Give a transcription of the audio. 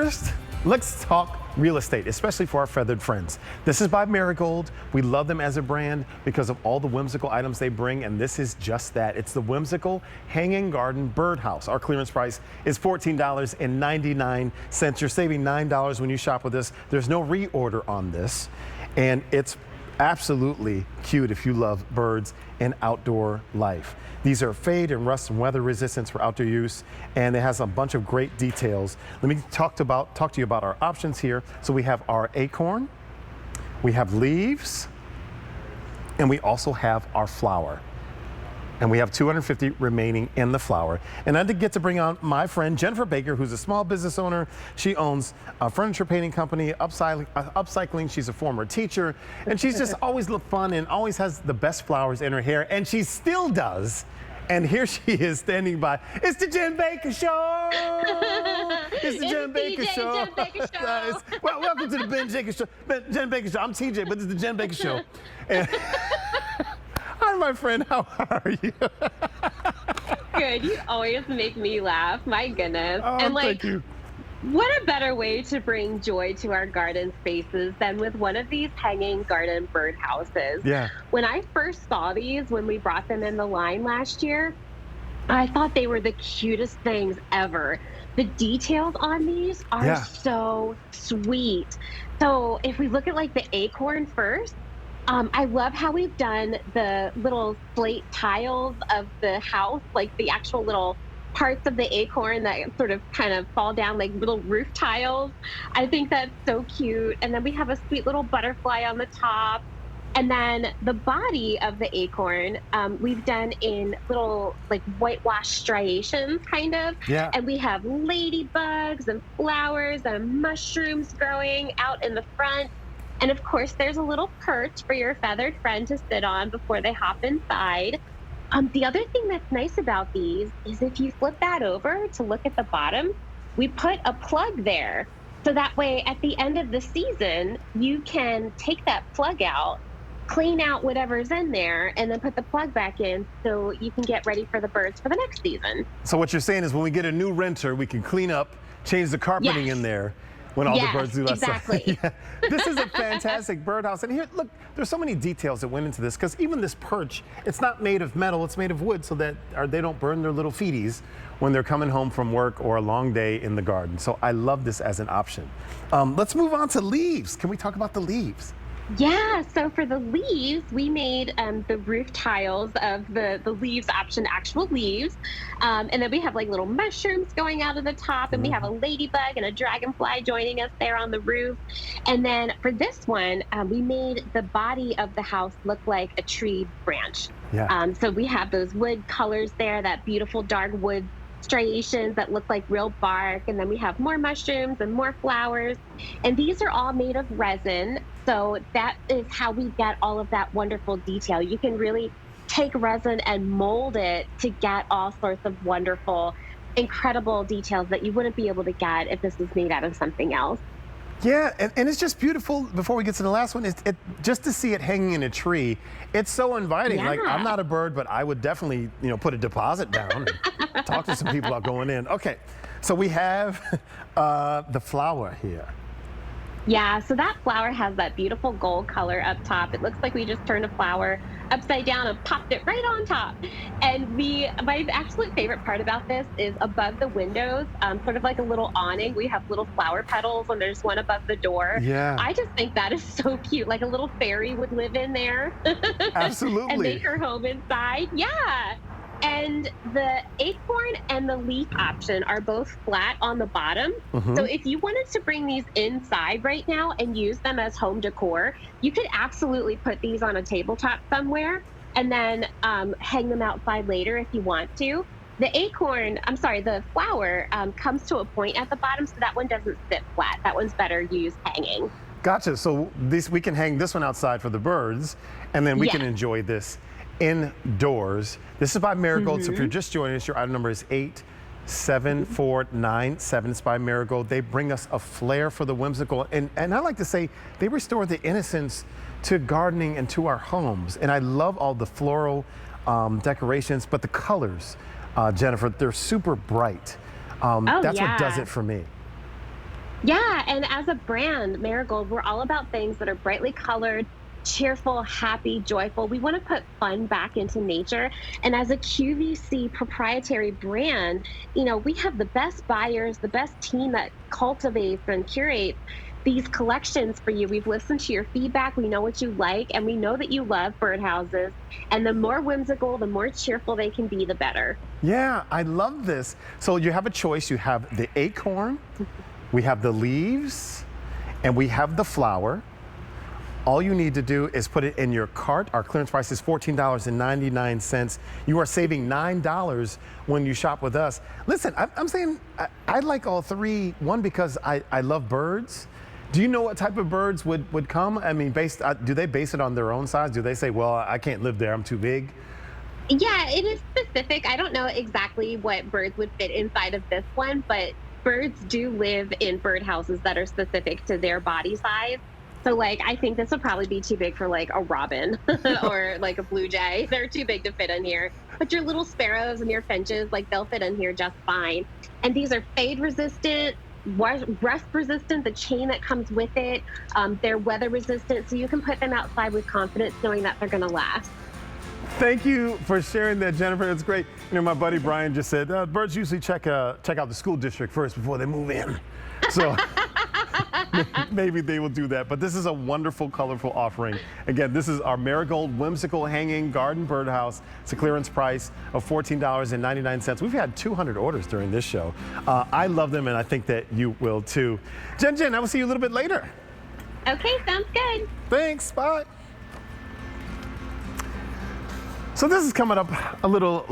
first, let's talk real estate, especially for our feathered friends. This is by Marigold. We love them as a brand because of all the whimsical items they bring, and this is just that. It's the Whimsical Hanging Garden Birdhouse. Our clearance price is $14.99. You're saving $9 when you shop with us. There's no reorder on this, and it's absolutely cute if you love birds and outdoor life. These are fade and rust and weather resistant for outdoor use, and it has a bunch of great details. Let me talk to you about our options here. So we have our acorn, we have leaves, and we also have our flower. And we have 250 remaining in the flower. And I did get to bring on my friend Jennifer Baker, who's a small business owner. She owns a furniture painting company, upcycling. She's a former teacher, and she's just always looked fun and always has the best flowers in her hair, and she still does. And here she is standing by. It's the Jen Baker Show. It's the Jen Baker Show. Jen Baker Show. Well, welcome to the Jen Baker Show. I'm TJ, but it's the Jen Baker Show. And hi, my friend. How are you? Good. You always make me laugh. My goodness. Oh, and thank you. What a better way to bring joy to our garden spaces than with one of these hanging garden birdhouses. Yeah. When I first saw these, when we brought them in the line last year, I thought they were the cutest things ever. The details on these are so sweet. So if we look at like the acorn first, I love how we've done the little slate tiles of the house, like the actual little parts of the acorn that sort of kind of fall down like little roof tiles. I think that's so cute. And then we have a sweet little butterfly on the top. And then the body of the acorn, we've done in little like whitewash striations kind of. Yeah. And we have ladybugs and flowers and mushrooms growing out in the front. And of course, there's a little perch for your feathered friend to sit on before they hop inside. The other thing that's nice about these is if you flip that over to look at the bottom, we put a plug there. So that way, at the end of the season, you can take that plug out, clean out whatever's in there, and then put the plug back in so you can get ready for the birds for the next season. So what you're saying is when we get a new renter, we can clean up, change the carpeting in there. When all the birds do that exactly. stuff. Yeah. This is a fantastic birdhouse. And here, look, there's so many details that went into this, because even this perch, it's not made of metal, it's made of wood so that they don't burn their little feeties when they're coming home from work or a long day in the garden. So I love this as an option. Let's move on to leaves. Can we talk about the leaves? Yeah, so for the leaves, we made the roof tiles of the leaves option, actual leaves. And then we have like little mushrooms going out of the top, and we have a ladybug and a dragonfly joining us there on the roof. And then for this one, we made the body of the house look like a tree branch. Yeah. So we have those wood colors there, that beautiful dark wood striations that look like real bark, and then we have more mushrooms and more flowers, and these are all made of resin, so that is how we get all of that wonderful detail. You can really take resin and mold it to get all sorts of wonderful, incredible details that you wouldn't be able to get if this was made out of something else. Yeah, and it's just beautiful. Before we get to the last one, just to see it hanging in a tree, it's so inviting. Yeah. Like, I'm not a bird, but I would definitely, put a deposit down and talk to some people about going in. Okay, so we have the flower here. Yeah, so that flower has that beautiful gold color up top. It looks like we just turned a flower upside down and popped it right on top. And my absolute favorite part about this is above the windows, sort of like a little awning. We have little flower petals, and there's one above the door. Yeah. I just think that is so cute. Like a little fairy would live in there. Absolutely. And make her home inside. Yeah. And the acorn and the leaf option are both flat on the bottom. So if you wanted to bring these inside right now and use them as home decor, you could absolutely put these on a tabletop somewhere and then hang them outside later if you want to. The flower comes to a point at the bottom, so that one doesn't sit flat. That one's better used hanging. Gotcha. So we can hang this one outside for the birds, and then we can enjoy this indoors. This is by Marigold. So if you're just joining us, your item number is 87497. It's by Marigold. They bring us a flair for the whimsical, and I like to say they restore the innocence to gardening and to our homes. And I love all the floral decorations, but the colors, Jennifer, they're super bright. That's what does it for me. Yeah, and as a brand, Marigold, we're all about things that are brightly colored, cheerful, happy, joyful. We want to put fun back into nature. And as a QVC proprietary brand, we have the best buyers, the best team that cultivates and curates these collections for you. We've listened to your feedback. We know what you like, and we know that you love birdhouses. And the more whimsical, the more cheerful they can be, the better. Yeah, I love this. So you have a choice. You have the acorn, we have the leaves, and we have the flower. All you need to do is put it in your cart. Our clearance price is $14.99. You are saving $9 when you shop with us. Listen, I'm saying I like all three. One, because I love birds. Do you know what type of birds would come? I mean, do they base it on their own size? Do they say, well, I can't live there, I'm too big? Yeah, it is specific. I don't know exactly what birds would fit inside of this one, but birds do live in birdhouses that are specific to their body size. So, like, I think this would probably be too big for like a robin or like a blue jay. They're too big to fit in here. But your little sparrows and your finches, like, they'll fit in here just fine. And these are fade resistant, rust resistant, the chain that comes with it. They're weather resistant, so you can put them outside with confidence knowing that they're going to last. Thank you for sharing that, Jennifer. It's great. My buddy Brian just said birds usually check out the school district first before they move in. So maybe they will do that. But this is a wonderful, colorful offering. Again, this is our Marigold Whimsical Hanging Garden Birdhouse. It's a clearance price of $14.99. We've had 200 orders during this show. I love them, and I think that you will too. Jen, I will see you a little bit later. Okay, sounds good. Thanks. Bye. So this is coming up a little